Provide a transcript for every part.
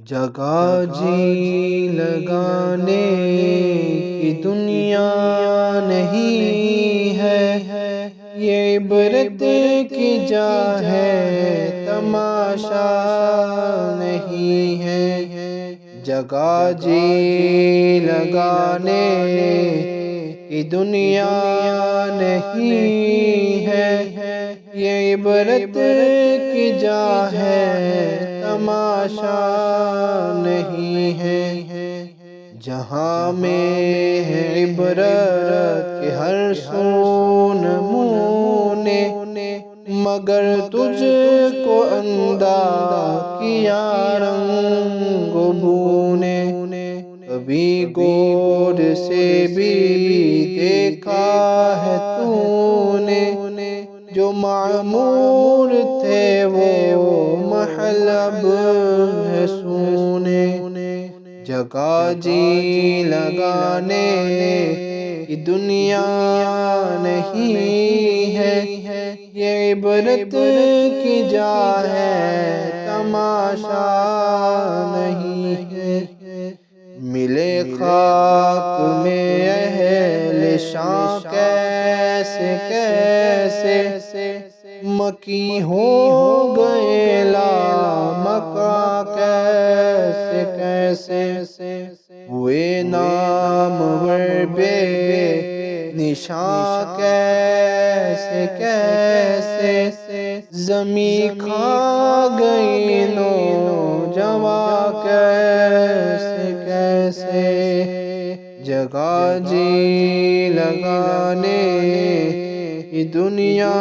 جگہ جی لگانے کی دنیا نہیں ہے، یہ عبرت کی جا ہے، تماشا نہیں ہے۔ جگہ جی لگانے کی دنیا نہیں ہے، یہ عبرت کی جا ہے، تماشا نہیں ہے۔ جہاں میں ہے عبرت کے ہر سو نمونے، مگر تجھ کو اندھا کیا رنگ و بو نے۔ کبھی غور سے بھی دیکھا ہے تو نے، جو معمور تھے وہ محل اب ہے سونے۔ جگہ جی لگانے کی دنیا نہیں ہے، یہ عبرت کی جا ہے، تماشا نہیں ہے۔ ملے خاک میں اہل شام کیسے کیسے، مکی ہو گئے لامکاں کیسے کیسے، ہوئے نامور بے نشاں کیسے کیسے، زمیں کھا گئی نوجواں کیسے کیسے۔ جگہ جی لگانے کی دنیا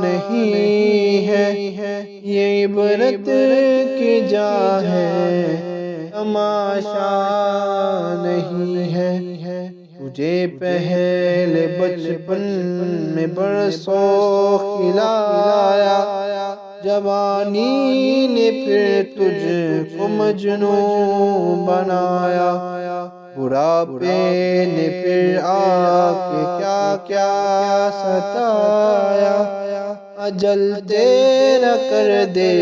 نہیں ہے، یہ عبرت کی جا ہے، تماشا نہیں ہے۔ تجھے پہل بچپن میں برسوں کھلایا، جوانی نے پھر تجھ کو مجنوں بنایا، بڑھاپے نے پھر آ کے کیا کیا ستایا، اجل تیرا کر دے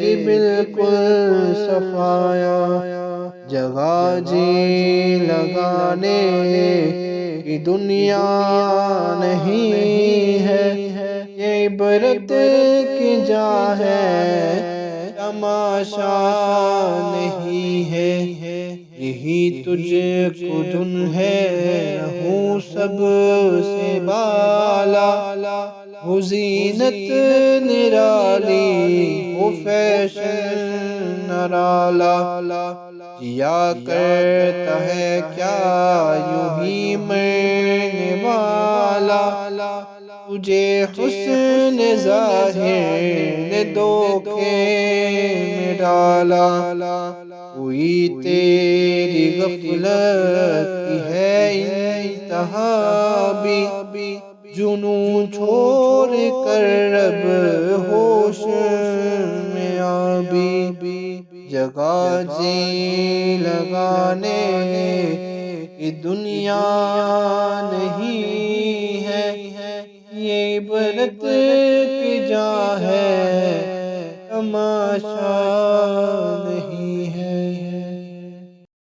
گی بالکل صفایا۔ جگہ جی لگانے کی دنیا نہیں ہے، یہ عبرت کی جا ہے، تماشا نہیں ہے۔ یہی تجھ کو دھن ہے ہوں سب سے بالا، ہو زینت نرالی ہو فیشن نرالا، کیا کرتا ہے کیا یوں ہی مرنے والا، تجھے حسن ظاہر نے دھوکے میں ڈالا، کوئی تیری غفلت کی ہے انتہا بھی، جنون چھوڑ کر رب ہوش میں آبی۔ جگہ جی لگانے کی دنیا نہیں ہے، یہ عبرت کی جا ہے، تماشا